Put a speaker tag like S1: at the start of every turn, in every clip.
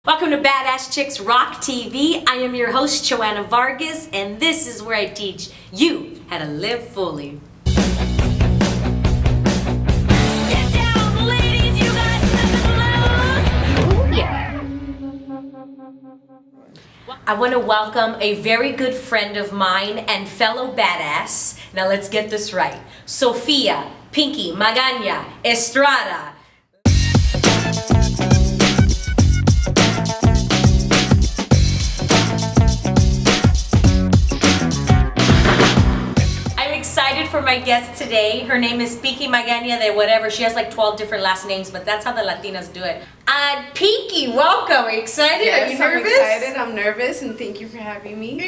S1: Welcome to Badass Chicks Rock TV. I am your host, Joanna Vargas, and this is where I teach you how to live fully. Get down, ladies, you got nothing to lose. Yeah. I want to welcome a very good friend of mine and fellow badass. Now let's get this right. Sofia Magana Estrada. Excited for my guest today. Her name is Sofia Magana de whatever. She has like 12 different last names, but that's how the Latinas do it. Pinky, welcome. Are you excited?
S2: Yes,
S1: are you nervous?
S2: I'm excited. I'm nervous, and thank you for having me.
S1: Yeah,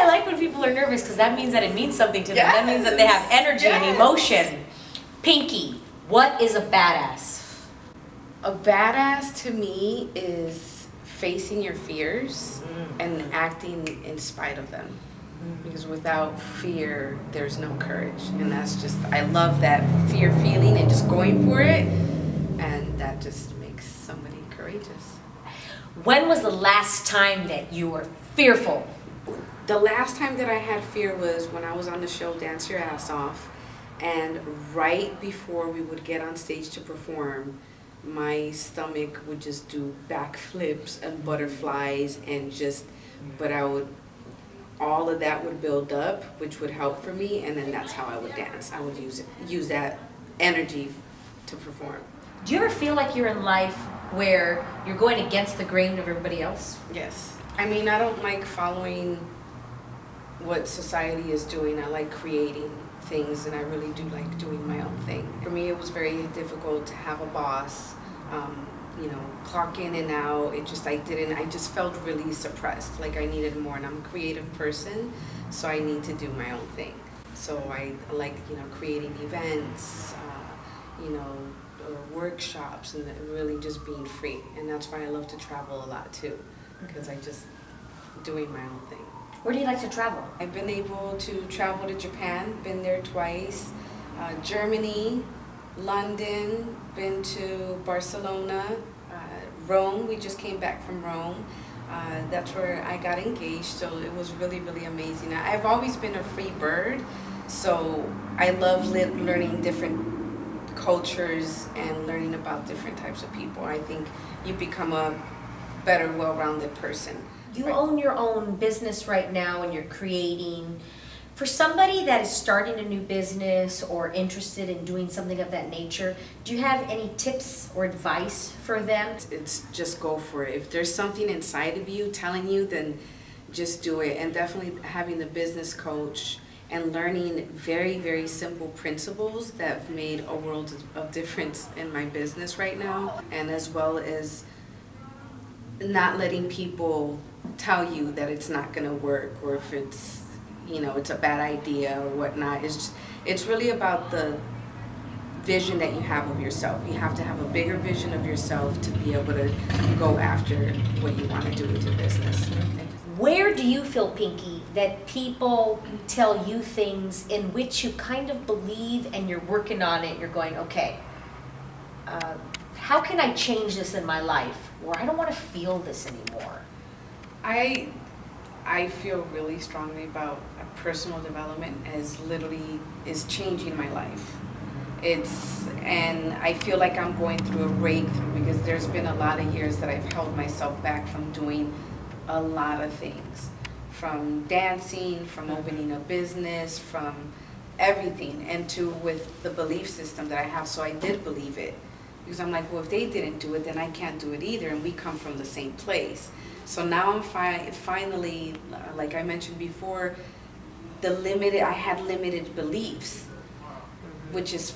S1: I like when people are nervous because that means that it means something to them.
S2: Yes.
S1: That means that they have energy and emotion. Pinky, what is a badass?
S2: A badass to me is facing your fears and acting in spite of them. Because without fear, there's no courage. And that's just, I love that fear feeling and just going for it. And that just makes somebody courageous.
S1: When was the last time that you were fearful?
S2: The last time that I had fear was when I was on the show Dance Your Ass Off. And right before we would get on stage to perform, my stomach would just do backflips and butterflies and just, but I would, all of that would build up, which would help for me, and then that's how I would dance. I would use that energy to perform.
S1: Do you ever feel like you're in life where you're going against the grain of everybody else?
S2: Yes. I mean, I don't like following what society is doing. I like creating things, and I really do like doing my own thing. For me, it was very difficult to have a boss, clock in and out. I just felt really suppressed, like I needed more, and I'm a creative person, so I need to do my own thing. So I like, creating events, workshops, and really just being free. And that's why I love to travel a lot too, because I just doing my own thing.
S1: Where do you like to travel?
S2: I've been able to travel to Japan, been there twice, Germany, London, been to Barcelona, Rome. We just came back from Rome. That's where I got engaged, so it was really, really amazing. I've always been a free bird, so I love learning different cultures and learning about different types of people. I think you become a better, well-rounded person.
S1: You own your own business right now and you're creating. For somebody that is starting a new business or interested in doing something of that nature, do you have any tips or advice for them?
S2: It's just go for it. If there's something inside of you telling you, then just do it. And definitely having the business coach and learning very, very simple principles that have made a world of difference in my business right now. And as well as not letting people tell you that it's not going to work, or if it's it's a bad idea or whatnot. It's really about the vision that you have of yourself. You have to have a bigger vision of yourself to be able to go after what you want to do with your business.
S1: Where do you feel, Pinky, that people tell you things in which you kind of believe and you're working on it, you're going, okay, how can I change this in my life? Or I don't want to feel this anymore.
S2: I feel really strongly about personal development is changing my life. And I feel like I'm going through a breakthrough because there's been a lot of years that I've held myself back from doing a lot of things. From dancing, from opening a business, from everything, and with the belief system that I have. So I did believe it. Because I'm like, well, if they didn't do it, then I can't do it either, and we come from the same place. So now I'm finally, like I mentioned before, I had limited beliefs, which is,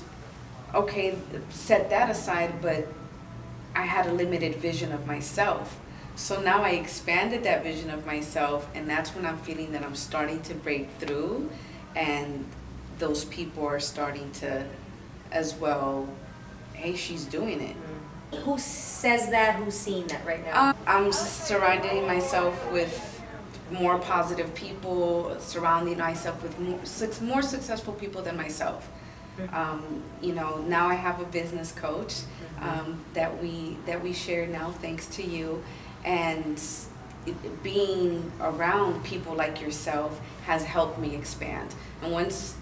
S2: okay, set that aside, but I had a limited vision of myself. So now I expanded that vision of myself, and that's when I'm feeling that I'm starting to break through, and those people are starting to, as well, hey, she's doing it.
S1: Who says that? Who's seeing that right now?
S2: I'm surrounding myself with more positive people, surrounding myself with more successful people than myself. Now I have a business coach that we share now, thanks to you, And being around people like yourself has helped me expand. And once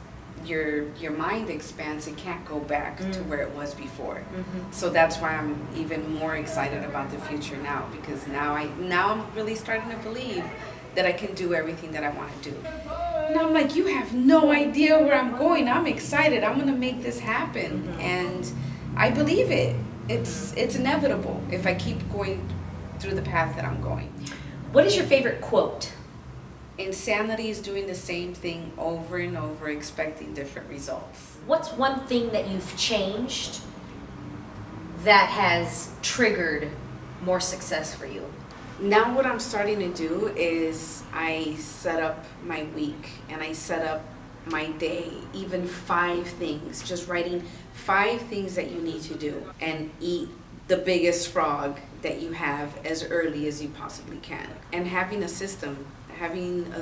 S2: your mind expands, it can't go back to where it was before. So that's why I'm even more excited about the future now, because now I'm really starting to believe that I can do everything that I want to do. And I'm like, you have no idea where I'm going. I'm excited. I'm going to make this happen. And I believe it. It's inevitable if I keep going through the path that I'm going.
S1: What is your favorite quote?
S2: Insanity is doing the same thing over and over, expecting different results.
S1: What's one thing that you've changed that has triggered more success for you?
S2: Now what I'm starting to do is I set up my week and I set up my day, even 5 things, just writing 5 things that you need to do, and eat the biggest frog that you have as early as you possibly can. And having a system, having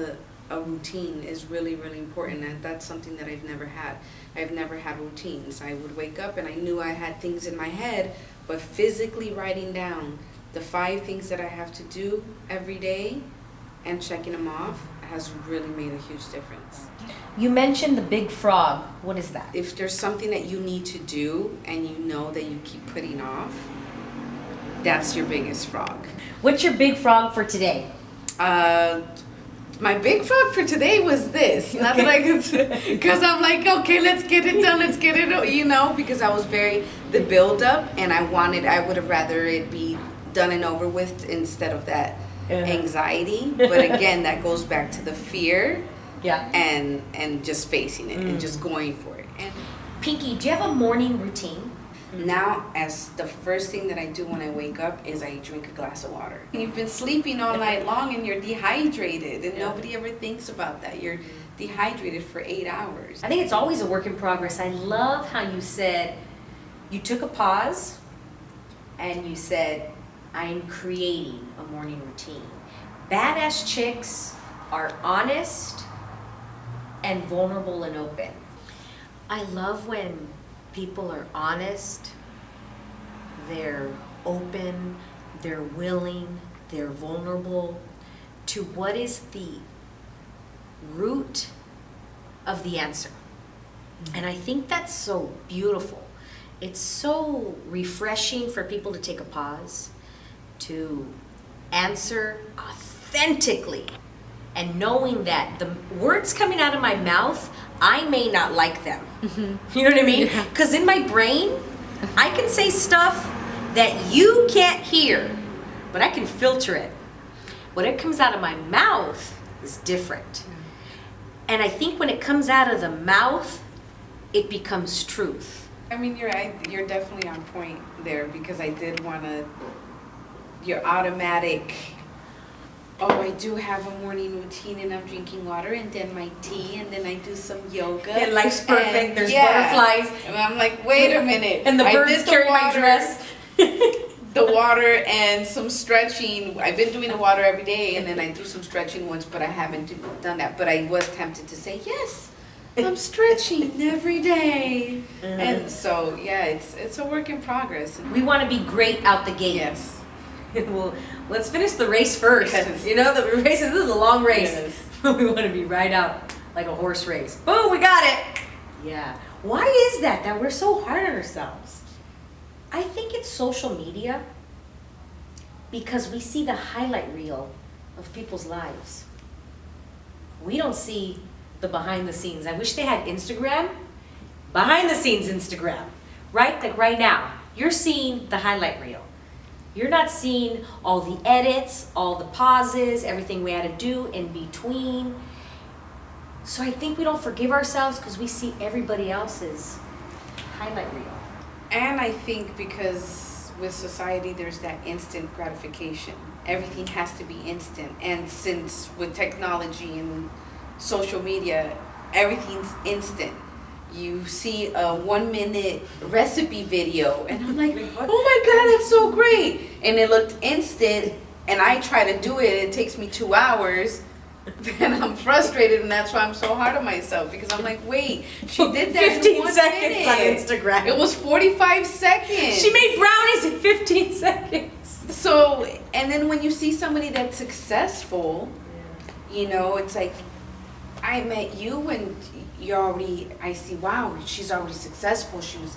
S2: a routine is really, really important, and that's something that I've never had. I've never had routines. I would wake up and I knew I had things in my head, but physically writing down the 5 things that I have to do every day and checking them off has really made a huge difference.
S1: You mentioned the big frog. What is that?
S2: If there's something that you need to do and you know that you keep putting off, that's your biggest frog.
S1: What's your big frog for today?
S2: My big frog for today was this. Not that I could, because I'm like, okay, let's get it done, let's get it, because I was the build up, and I would have rather it be done and over with instead of that anxiety. But again, that goes back to the fear.
S1: Yeah.
S2: And just facing it and just going for it. And
S1: Pinky, do you have a morning routine?
S2: now, as the first thing that I do when I wake up is I drink a glass of water. You've been sleeping all night long and you're dehydrated, and nobody ever thinks about that. You're dehydrated for 8 hours.
S1: I think it's always a work in progress. I love how you said you took a pause and you said, I'm creating a morning routine. Badass chicks are honest and vulnerable and open. I love when people are honest, they're open, they're willing, they're vulnerable to what is the root of the answer. And I think that's so beautiful. It's so refreshing for people to take a pause, to answer authentically, and knowing that the words coming out of my mouth, I may not like them. Mm-hmm. You know what I mean? Because in my brain, I can say stuff that you can't hear, but I can filter it. What it comes out of my mouth is different. And I think when it comes out of the mouth, it becomes truth.
S2: I mean, you're definitely on point there, because I did want to, your automatic, oh, I do have a morning routine and I'm drinking water and then my tea and then I do some yoga.
S1: And life's perfect, there's butterflies.
S2: And I'm like, wait a minute.
S1: And the birds carry my dress.
S2: The water and some stretching. I've been doing the water every day, and then I do some stretching once, but I haven't done that. But I was tempted to say, yes, I'm stretching every day. Mm-hmm. And so, yeah, it's a work in progress.
S1: We want to be great out the gate.
S2: Yes.
S1: Well, let's finish the race first.
S2: Yes.
S1: You know, the race, this is a long race.
S2: Yes.
S1: We want to be right out like a horse race. Boom, we got it. Yeah. Why is that we're so hard on ourselves? I think it's social media, because we see the highlight reel of people's lives. We don't see the behind the scenes. I wish they had Instagram, behind the scenes Instagram, right? Like right now, you're seeing the highlight reel. You're not seeing all the edits, all the pauses, everything we had to do in between. So I think we don't forgive ourselves because we see everybody else's highlight reel.
S2: And I think because with society, there's that instant gratification. Everything has to be instant. And since with technology and social media, everything's instant. You see a 1-minute recipe video, and I'm like, oh my God, that's so great. And it looked instant, and I try to do it, it takes me 2 hours. Then I'm frustrated, and that's why I'm so hard on myself, because I'm like, wait, she did that
S1: 15
S2: in 1
S1: seconds
S2: minute.
S1: on Instagram.
S2: It was 45 seconds.
S1: She made brownies in 15 seconds.
S2: So, and then when you see somebody that's successful, you know, it's like, I met you and you're already, I see, wow, she's already successful. She was,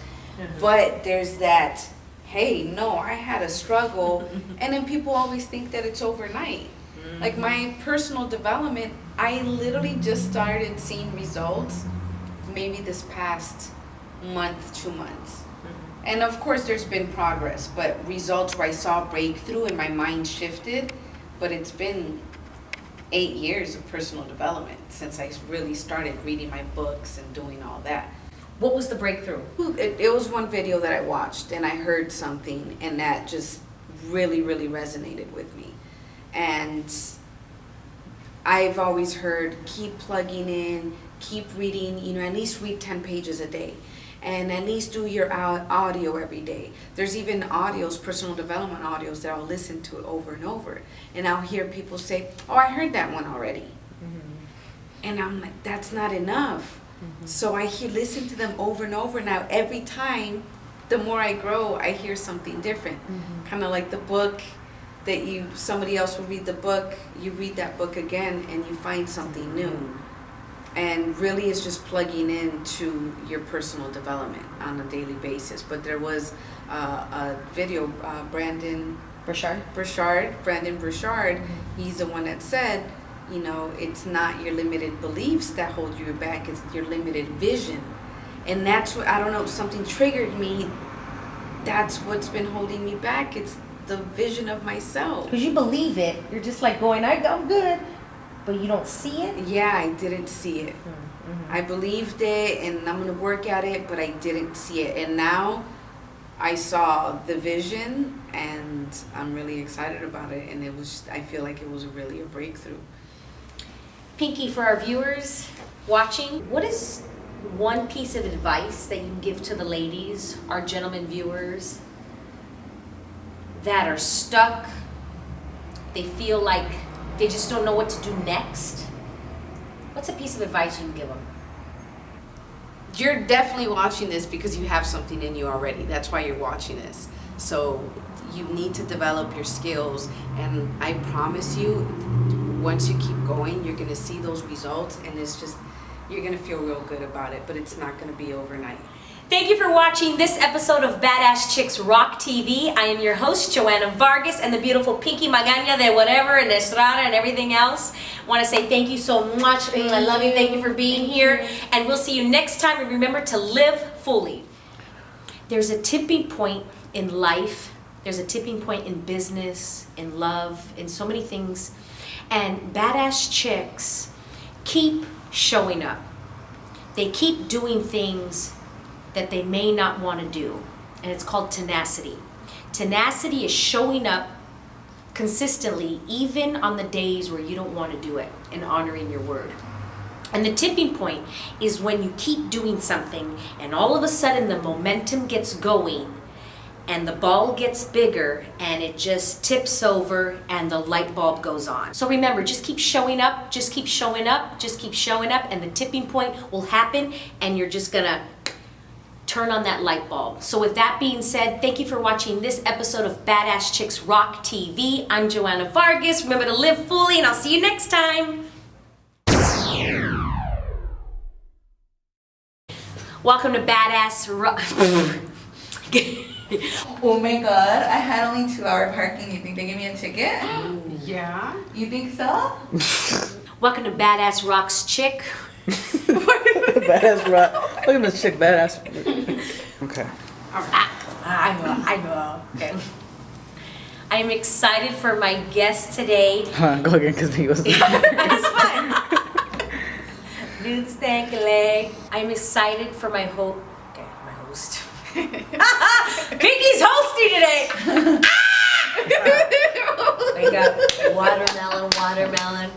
S2: but there's that, hey, no, I had a struggle. And then people always think that it's overnight. Like my personal development, I literally just started seeing results maybe this past month, 2 months. And of course there's been progress, but results where I saw breakthrough and my mind shifted. But it's been 8 years of personal development since I really started reading my books and doing all that.
S1: What was the breakthrough?
S2: It was one video that I watched and I heard something and that just really, really resonated with me. And I've always heard, keep plugging in, keep reading, you know, at least read 10 pages a day. And at least do your audio every day. There's even audios, personal development audios, that I'll listen to over and over. And I'll hear people say, oh, I heard that one already. And I'm like, that's not enough. So I listen to them over and over. Now, every time, the more I grow, I hear something different. Kind of like the book that somebody else will read the book, you read that book again, and you find something new. And really it's just plugging into your personal development on a daily basis. But there was a video, Brandon Burchard, he's the one that said, you know, it's not your limited beliefs that hold you back, it's your limited vision. And that's what, I don't know, something triggered me. That's what's been holding me back. It's the vision of myself.
S1: Because you believe it. You're just like going, I'm good. But you don't see it?
S2: Yeah, I didn't see it. I believed it and I'm going to work at it, but I didn't see it. And now I saw the vision and I'm really excited about it. And I feel like it was really a breakthrough.
S1: Pinky, for our viewers watching, what is one piece of advice that you can give to the ladies, our gentlemen viewers, that are stuck? They feel like they just don't know what to do next. What's a piece of advice you can give them?
S2: You're definitely watching this because you have something in you already. That's why you're watching this. So you need to develop your skills. And I promise you, once you keep going, you're going to see those results. And it's just, you're going to feel real good about it. But it's not going to be overnight.
S1: Thank you for watching this episode of Badass Chicks Rock TV. I am your host, Joanna Vargas, and the beautiful Pinky Magana de whatever, and Estrada, and everything else. I want to say thank you so much. I love you. Thank you for being here. And we'll see you next time. And remember to live fully. There's a tipping point in life. There's a tipping point in business, in love, in so many things. And badass chicks keep showing up. They keep doing things that they may not want to do. And it's called tenacity. Tenacity is showing up consistently, even on the days where you don't want to do it, and honoring your word. And the tipping point is when you keep doing something and all of a sudden the momentum gets going and the ball gets bigger and it just tips over and the light bulb goes on. So remember, just keep showing up, just keep showing up, just keep showing up, and the tipping point will happen and you're just gonna turn on that light bulb. So with that being said, thank you for watching this episode of Badass Chicks Rock TV. I'm Joanna Vargas. Remember to live fully, and I'll see you next time. Welcome to Badass Rock.
S3: Oh my god, I had only 2-hour parking. You think they gave me a ticket?
S2: Yeah?
S3: You think so?
S1: Welcome to Badass Rock's Chick.
S4: Badass rock. Look at this chick, badass. Okay.
S1: I know. Okay. I am excited for my guest today.
S4: Go again, because he was.
S1: It's fine. Dude, stank leg. I'm excited for my host. Pinky's hosting today. Wake up. Watermelon.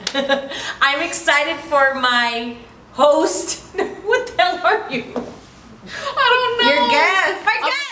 S1: I'm excited for my host. What the hell are you?
S3: I don't know. Your guest.
S1: My guest.